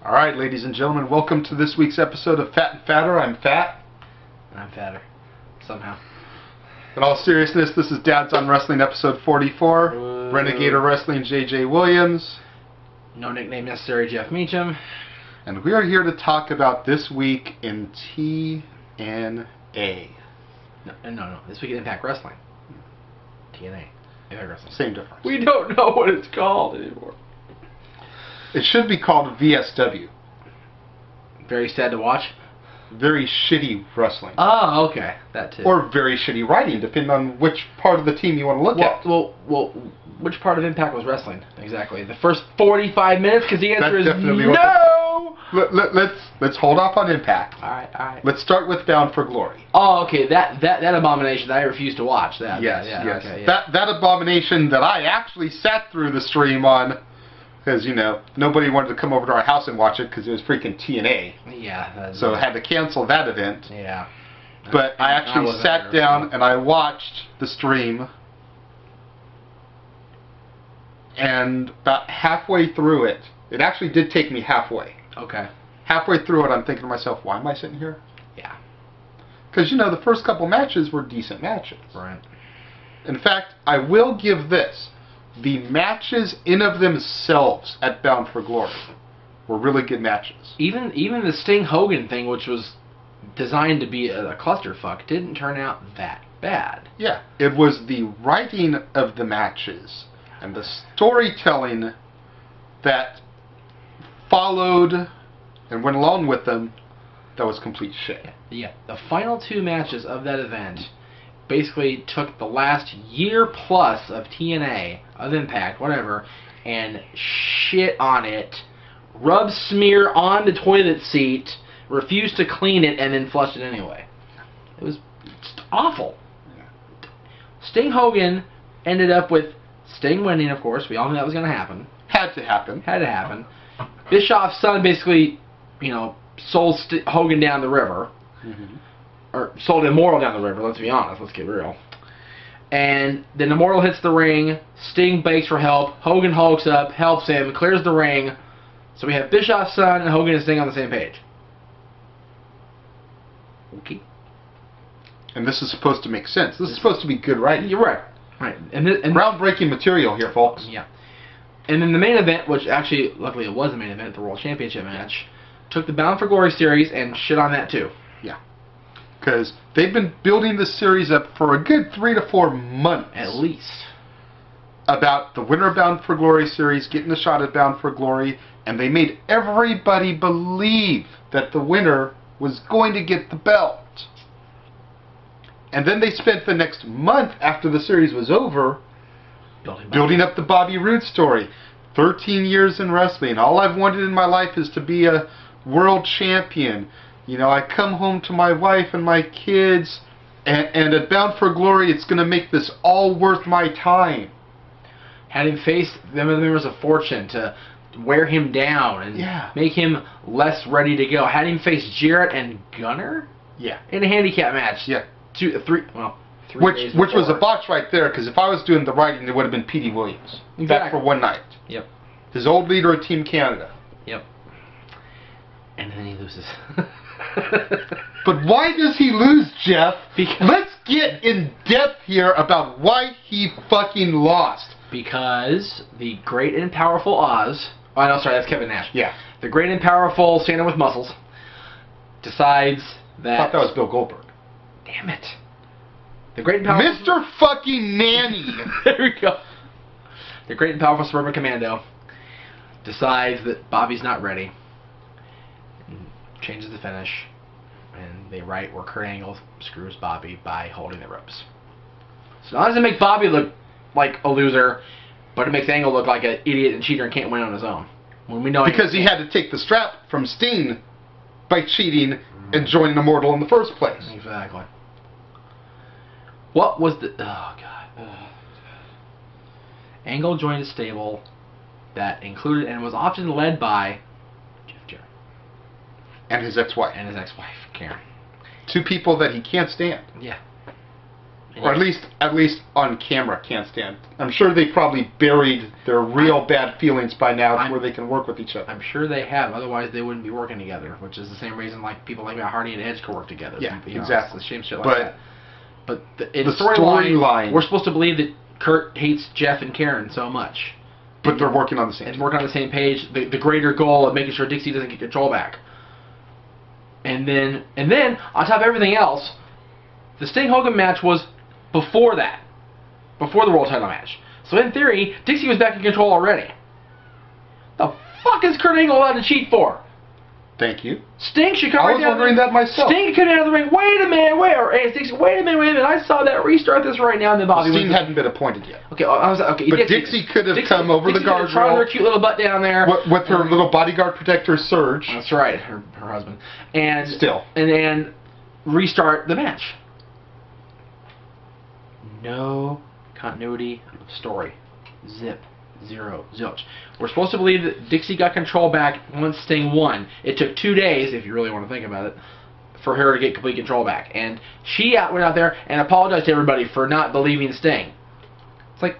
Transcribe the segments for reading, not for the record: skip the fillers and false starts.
Alright, ladies and gentlemen, welcome to this week's episode of Fat and Fatter. I'm fat. And I'm fatter. Somehow. In all seriousness, this is Dad's on Wrestling episode 44. Renegade of Wrestling, J.J. Williams. No nickname necessary, Jeff Meacham. And we are here to talk about this week in TNA. No. This week in Impact Wrestling. TNA. Impact Wrestling. Same difference. We don't know what it's called anymore. It should be called VSW. Very sad to watch. Very shitty wrestling. Oh, okay. That too. Or very shitty writing, depending on which part of the team you want to look at. Well, which part of Impact was wrestling? Exactly. The first 45 minutes? Because the answer is no! Let's hold off on Impact. Alright. Let's start with Bound for Glory. Oh, okay. That abomination that I refuse to watch. Yes. Okay, yeah. That abomination that I actually sat through the stream on, because, nobody wanted to come over to our house and watch it because it was freaking TNA. Yeah. So I had to cancel that event. Yeah. But I actually sat down and I watched the stream. And about halfway through it actually did take me halfway. Okay. Halfway through it, I'm thinking to myself, why am I sitting here? Yeah. Because, the first couple matches were decent matches. Right. In fact, I will give this. The matches in of themselves at Bound for Glory were really good matches. Even the Sting Hogan thing, which was designed to be a clusterfuck, didn't turn out that bad. Yeah. It was the writing of the matches and the storytelling that followed and went along with them that was complete shit. Yeah. The final two matches of that event basically took the last year plus of TNA, of Impact, whatever, and shit on it, rub smear on the toilet seat, refused to clean it, and then flushed it anyway. It was just awful. Yeah. Sting Hogan ended up with Sting winning, of course. We all knew that was going to happen. Had to happen. Bischoff's son basically, sold Hogan down the river. Mm-hmm. Or sold Immortal down the river, let's be honest, let's get real. And then Immortal hits the ring, Sting begs for help, Hogan hulks up, helps him, clears the ring. So we have Bischoff's son and Hogan and Sting on the same page. Okay. And this is supposed to make sense. This is supposed to be good writing. You're right. Right. And groundbreaking material here, folks. Yeah. And then the main event, which actually, luckily it was the main event, the World Championship match, took the Bound for Glory series and shit on that too. Yeah. Because they've been building this series up for a good 3 to 4 months. At least. About the winner of Bound for Glory series getting a shot at Bound for Glory, and they made everybody believe that the winner was going to get the belt. And then they spent the next month after the series was over building up the Bobby Roode story. 13 years in wrestling. All I've wanted in my life is to be a world champion. I come home to my wife and my kids, and at Bound for Glory, it's going to make this all worth my time. Had him face the members of Fortune to wear him down and make him less ready to go. Had him face Jarrett and Gunner? Yeah. In a handicap match. Yeah. 3 which was a botch right there, because if I was doing the writing, it would have been Petey Williams. Exactly. Back for one night. Yep. His old leader of Team Canada. Yep. And then he loses. But why does he lose, Jeff? Because let's get in depth here about why he fucking lost. Because the great and powerful Oz... Oh, no, sorry, that's Kevin Nash. Yeah. The great and powerful Cena with muscles decides that... I thought that was Bill Goldberg. Damn it. The great and powerful... Mr. fucking Nanny! There we go. The great and powerful Suburban Commando decides that Bobby's not ready. And changes the finish. And they write where Kurt Angle screws Bobby by holding the ropes. So not does it make Bobby look like a loser, but it makes Angle look like an idiot and cheater and can't win on his own. When we know because he had to take the strap from Sting by cheating and joining Immortal in the first place. Exactly. What was the... Oh, God. Angle joined a stable that included and was often led by Jeff J.J. And his ex-wife. Karen. Two people that he can't stand. Yeah. Or at least on camera can't stand. I'm sure they probably buried their real bad feelings by now where they can work with each other. I'm sure they have. Otherwise, they wouldn't be working together, which is the same reason like people like Matt Hardy and Edge could work together. Yeah, you know, exactly. It's the same shit like that. But in the storyline, we're supposed to believe that Kurt hates Jeff and Karen so much. But they're working on the same. And working on the same page. The greater goal of making sure Dixie doesn't get control back. And then on top of everything else, the Sting Hogan match was before that. Before the world title match. So in theory, Dixie was back in control already. The fuck is Kurt Angle allowed to cheat for? Thank you. Sting should come right down. I was wondering that myself. Sting could come out of the ring. Wait a minute, wait a minute. I saw that. Restart this right now. And then Bobby Sting hadn't been appointed yet. Okay, but Dixie could have come over the guardrail. Trying her cute little butt down there with her little bodyguard protector, Surge. That's right, her husband. And still, and then restart the match. No continuity of story. Zip. Zero. Zilch. We're supposed to believe that Dixie got control back once Sting won. It took 2 days, if you really want to think about it, for her to get complete control back. And she went out there and apologized to everybody for not believing Sting. It's like,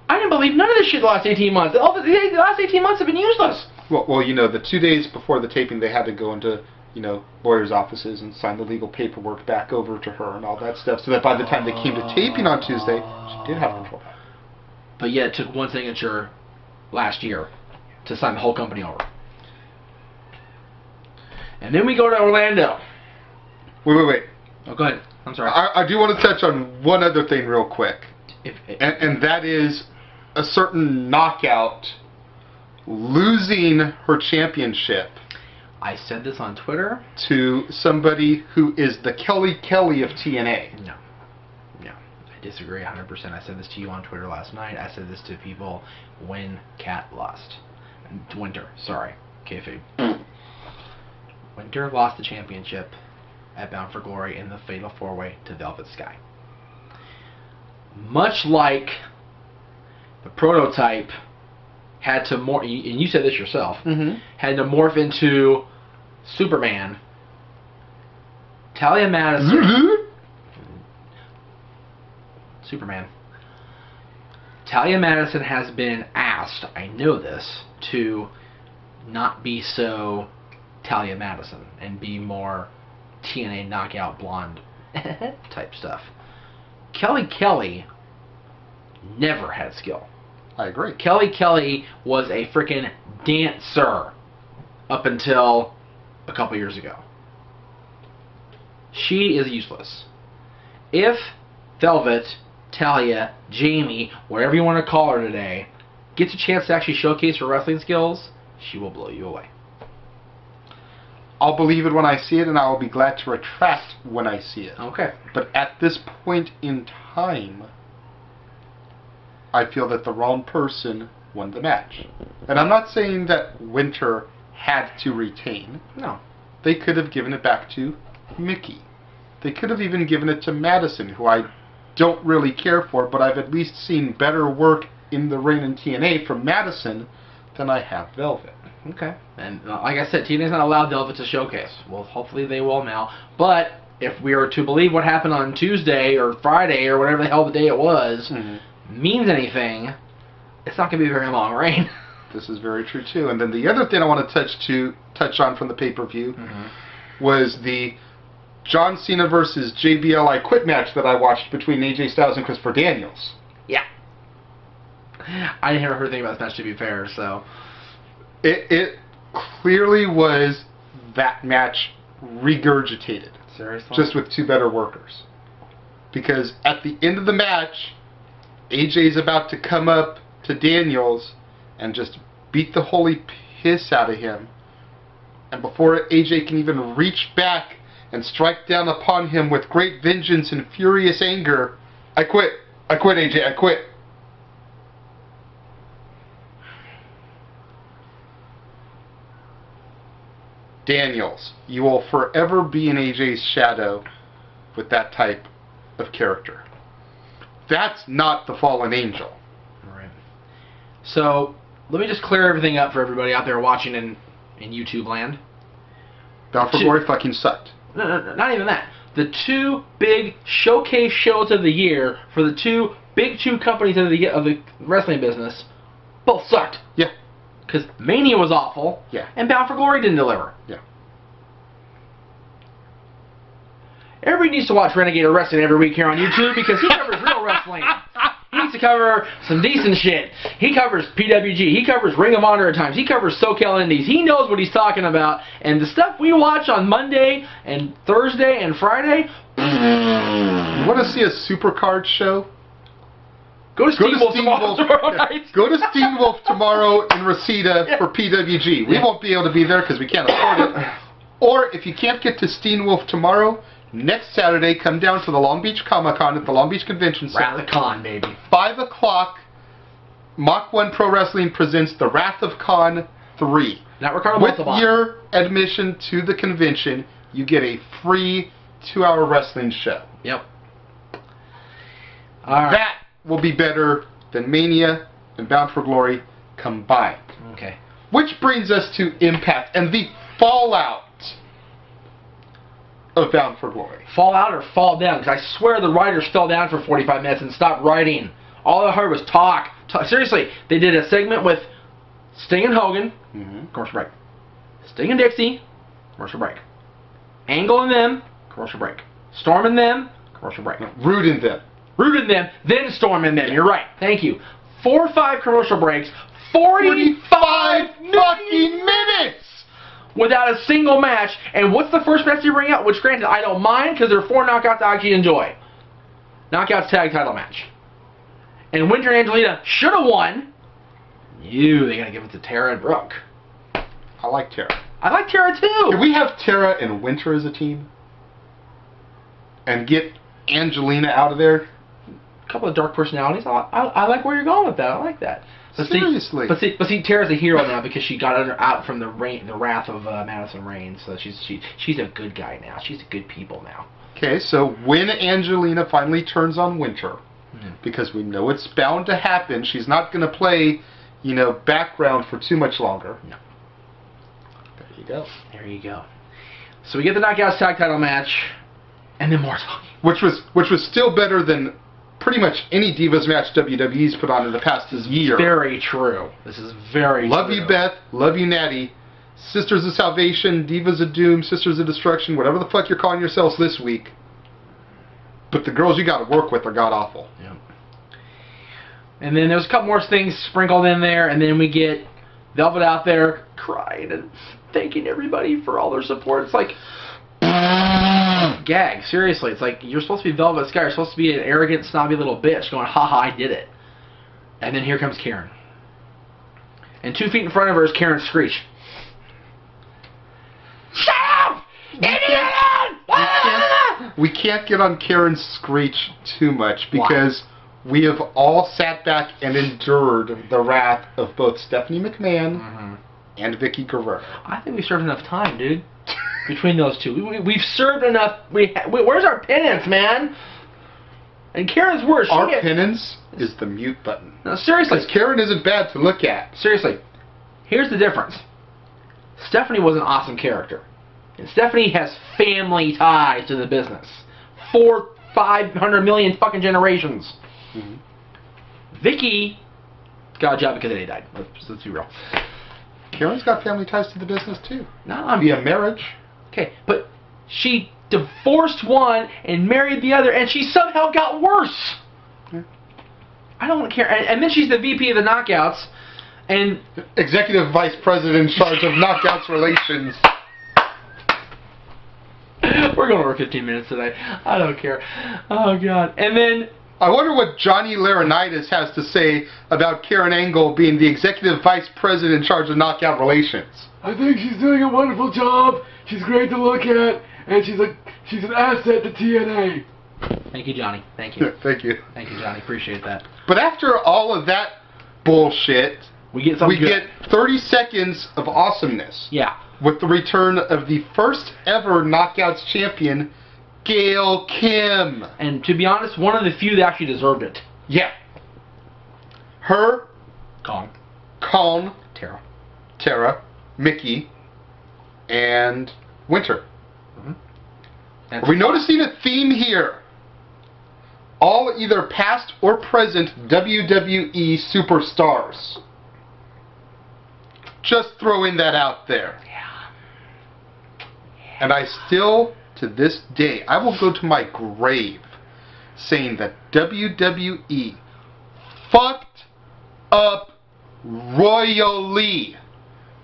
I didn't believe none of this shit the last 18 months. The last 18 months have been useless. Well, you know, the 2 days before the taping, they had to go into, you know, lawyers' offices and sign the legal paperwork back over to her and all that stuff, so that by the time they came to taping on Tuesday, she did have control back. But yet it took one signature last year to sign the whole company over. And then we go to Orlando. Wait. Oh, go ahead. I'm sorry. I do want to touch on one other thing real quick. And that is a certain knockout losing her championship. I said this on Twitter. To somebody who is the Kelly of TNA. No. I disagree 100%. I said this to you on Twitter last night. I said this to people when Kat lost. Winter, sorry. Kayfabe. Winter lost the championship at Bound for Glory in the Fatal 4-Way to Velvet Sky. Much like the Prototype had to morph, and you said this yourself, had to morph into Superman, Talia Madison... Superman. Talia Madison has been asked, I know this, to not be so Talia Madison and be more TNA knockout blonde type stuff. Kelly never had skill. I agree. Kelly was a freaking dancer up until a couple years ago. She is useless. If Velvet, Talia, Jamie, whatever you want to call her today, gets a chance to actually showcase her wrestling skills, she will blow you away. I'll believe it when I see it, and I will be glad to retract when I see it. Okay. But at this point in time, I feel that the wrong person won the match. And I'm not saying that Winter had to retain. No. They could have given it back to Mickey. They could have even given it to Madison, who I don't really care for, but I've at least seen better work in the ring in TNA from Madison than I have Velvet. Okay. And like I said, TNA's not allowed Velvet to showcase. Well, hopefully they will now. But if we are to believe what happened on Tuesday or Friday or whatever the hell the day it was means anything, it's not going to be a very long reign. This is very true too. And then the other thing I want to touch on from the pay-per-view was the John Cena versus JBL I Quit match that I watched between AJ Styles and Christopher Daniels. Yeah. I didn't hear anything about this match, to be fair, so... It clearly was that match regurgitated. Seriously? Just with two better workers. Because at the end of the match, AJ's about to come up to Daniels and just beat the holy piss out of him. And before AJ can even reach back and strike down upon him with great vengeance and furious anger, I quit, AJ, I quit. Daniels, you will forever be in AJ's shadow with that type of character. That's not the fallen angel. Alright. So, let me just clear everything up for everybody out there watching in YouTube land. Bound for Glory fucking sucked. No, not even that. the two big showcase shows of the year for the two companies of the wrestling business both sucked. Yeah. Because Mania was awful. Yeah. And Bound for Glory didn't deliver. Yeah. Everybody needs to watch Renegade Wrestling every week here on YouTube because he covers real wrestling. He needs to cover some decent shit. He covers PWG. He covers Ring of Honor at times. He covers SoCal Indies. He knows what he's talking about. And the stuff we watch on Monday and Thursday and Friday. You want to see a Supercard show? Go to Steenwolf tomorrow night. Go to Steenwolf tomorrow in Reseda for PWG. We won't be able to be there because we can't afford it. Or if you can't get to Steenwolf tomorrow, next Saturday, come down to the Long Beach Comic-Con at the Long Beach Convention Center. Wrath of Khan, baby. 5 o'clock, Mach 1 Pro Wrestling presents the Wrath of Khan 3. Not Ricardo With Montalban. your admission to the convention, you get a free 2-hour wrestling show. Yep. All right. That will be better than Mania and Bound for Glory combined. Okay. Which brings us to Impact and the fallout of Bound for Glory. Fall out or fall down? Because I swear the writers fell down for 45 minutes and stopped writing. All I heard was talk. Seriously, they did a segment with Sting and Hogan, commercial break. Sting and Dixie, commercial break. Angle and them, commercial break. Storm and them, commercial break. Rude in them. Rude and them, then Storm and them. You're right. Thank you. 4 or 5 commercial breaks. 45 fucking minutes! Without a single match. And what's the first match you bring out? Which, granted, I don't mind because there are 4 knockouts I actually enjoy. Knockouts tag title match. And Winter and Angelina should have won. They're going to give it to Tara and Brooke. I like Tara. I like Tara too. Can we have Tara and Winter as a team? And get Angelina out of there? A couple of dark personalities. I like where you're going with that. I like that. But Seriously. See, Tara's a hero now because she got out from the wrath of Madison Rayne. So she's a good guy now. She's a good people now. Okay, so when Angelina finally turns on Winter, because we know it's bound to happen, she's not going to play, background for too much longer. No. There you go. There you go. So we get the Knockouts tag title match, and then more talking. Which was still better than pretty much any Divas match WWE's put on in the past year. Very true. This is very Love true. you, Beth. Love you, Natty. Sisters of Salvation, Divas of Doom, Sisters of Destruction, whatever the fuck you're calling yourselves this week. But the girls you got to work with are god-awful. Yep. And then there's a couple more things sprinkled in there, and then we get Velvet out there crying and thanking everybody for all their support. It's like... gag, seriously. It's like, you're supposed to be Velvet Sky. You're supposed to be an arrogant, snobby little bitch going, haha, I did it. And then here comes Karen. And 2 feet in front of her is Karen Screech. Shut up! We can't get on Karen Screech too much because we have all sat back and endured the wrath of both Stephanie McMahon and Vicky Guerrero. I think we served enough time, dude. Between those two. We've served enough. Where's our penance, man? And Karen's worse. Our penance is the mute button. No, seriously. Because Karen isn't bad to look at. Seriously. Here's the difference. Stephanie was an awesome character. And Stephanie has family ties to the business. 500 million fucking generations. Vicky got a job because they died. Let's be real. Karen's got family ties to the business too. No, via marriage. Okay, but she divorced one and married the other, and she somehow got worse. I don't care. And then she's the VP of the Knockouts, and Executive Vice President in charge of Knockouts Relations. We're going over 15 minutes today. I don't care. Oh God. And then I wonder what Johnny Laurinaitis has to say about Karen Angle being the Executive Vice President in charge of Knockout Relations. I think she's doing a wonderful job. She's great to look at, and she's an asset to TNA. Thank you, Johnny. Thank you. Thank you. Thank you, Johnny. Appreciate that. But after all of that bullshit, we get something good. Get 30 seconds of awesomeness. Yeah. With the return of the first ever Knockouts champion, Gail Kim. And to be honest, one of the few that actually deserved it. Yeah. Her, Kong, Tara, Mickey, and Winter. Are we noticing a theme here? All either past or present WWE superstars. Just throwing that out there. Yeah. And I still, to this day, I will go to my grave saying that WWE fucked up royally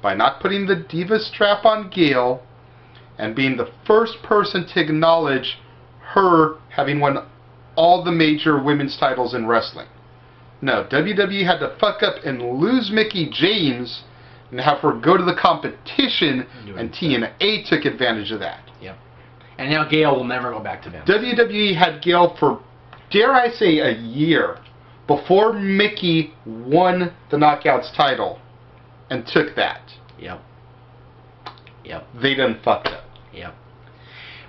by not putting the Diva strap on Gail and being the first person to acknowledge her having won all the major women's titles in wrestling. No, WWE had to fuck up and lose Mickie James and have her go to the competition, and TNA took advantage of that. Yep. And now Gail will never go back to them. WWE had Gail for, dare I say, a year before Mickie won the Knockouts title and took that. Yep. Yep. They done fucked up. Yep.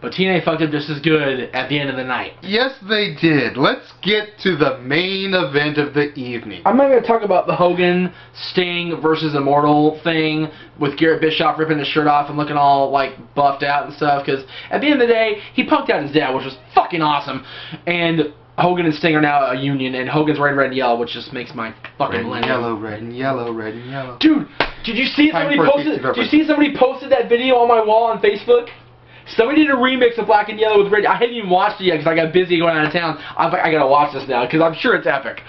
But TNA fucked up just as good at the end of the night. Yes, they did. Let's get to the main event of the evening. I'm not going to talk about the Hogan, Sting versus Immortal thing with Garrett Bischoff ripping his shirt off and looking all, like, buffed out and stuff, because at the end of the day, he punked out his dad, which was fucking awesome, and Hogan and Sting are now a union, and Hogan's wearing red and yellow, which just makes my fucking red and yellow, red and yellow, red and yellow. Dude, did you see somebody posted that video on my wall on Facebook? Somebody did a remix of Black and Yellow with red. I hadn't even watched it yet because I got busy going out of town. I gotta watch this now because I'm sure it's epic.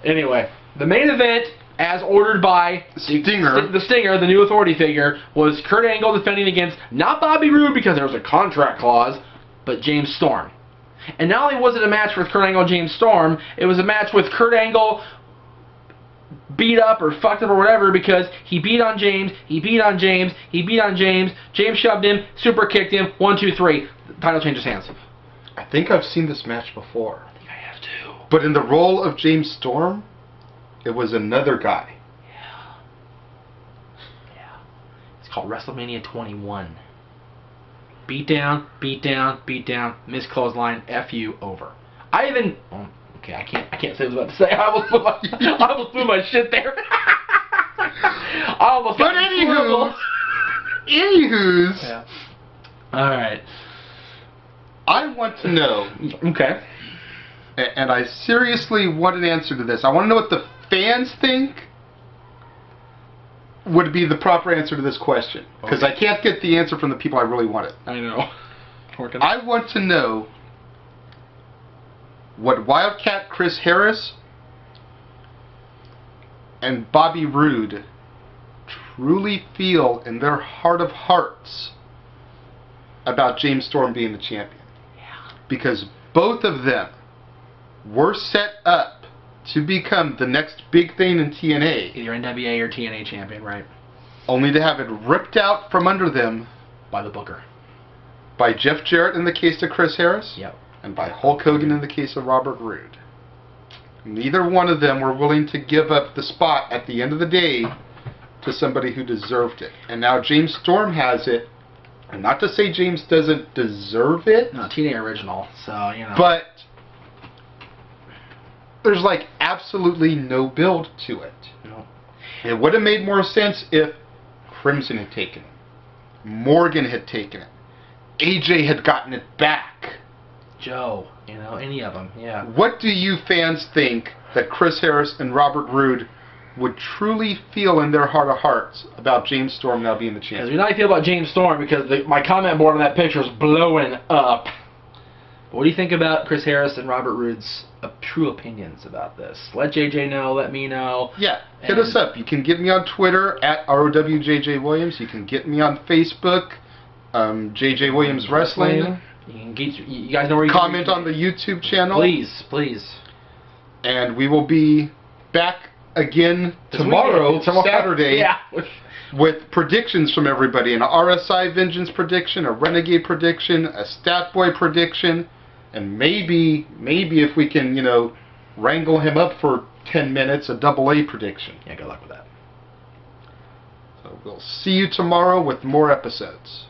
Anyway, the main event, as ordered by Stinger, the new authority figure, was Kurt Angle defending against not Bobby Roode because there was a contract clause, but James Storm. And not only was it a match with Kurt Angle and James Storm, it was a match with Kurt Angle beat up or fucked up or whatever because he beat on James, James shoved him, super kicked him, 1, 2, 3. The title changes hands. I think I've seen this match before. I think I have too. But in the role of James Storm, it was another guy. Yeah. Yeah. It's called WrestleMania 21. Beat down, miss clothesline, F you, over. I even... Okay, I can't say what I was about to say. I almost threw my shit there. I almost but anywho's. Yeah. All right. I want to know. Okay. And I seriously want an answer to this. I want to know what the fans think would be the proper answer to this question. Because I can't get the answer from the people I really want it. I know. I want to know what Wildcat Chris Harris and Bobby Roode truly feel in their heart of hearts about James Storm being the champion. Yeah. Because both of them were set up to become the next big thing in TNA. Either NWA or TNA champion, right? Only to have it ripped out from under them by the booker. By Jeff Jarrett in the case of Chris Harris. Yep. And by Hulk Hogan in the case of Robert Roode. Neither one of them were willing to give up the spot at the end of the day to somebody who deserved it. And now James Storm has it. And not to say James doesn't deserve it. No, TNA original, so, you know. But there's like absolutely no build to it. No. It would have made more sense if Crimson had taken it. Morgan had taken it. AJ had gotten it back. Joe, you know, any of them, yeah. What do you fans think that Chris Harris and Robert Roode would truly feel in their heart of hearts about James Storm now being the champion? Because we know how I feel about James Storm because my comment board on that picture is blowing up. But what do you think about Chris Harris and Robert Roode's true opinions about this? Let JJ know, let me know. Yeah, hit us up. You can get me on Twitter at ROWJJ Williams. You can get me on Facebook, JJ Williams Wrestling. You guys know where you comment on the YouTube channel. Please. And we will be back again tomorrow, Saturday, yeah. with predictions from everybody. An RSI Vengeance prediction, a Renegade prediction, a Stat Boy prediction, and maybe if we can, wrangle him up for 10 minutes, a AA prediction. Yeah, good luck with that. So we'll see you tomorrow with more episodes.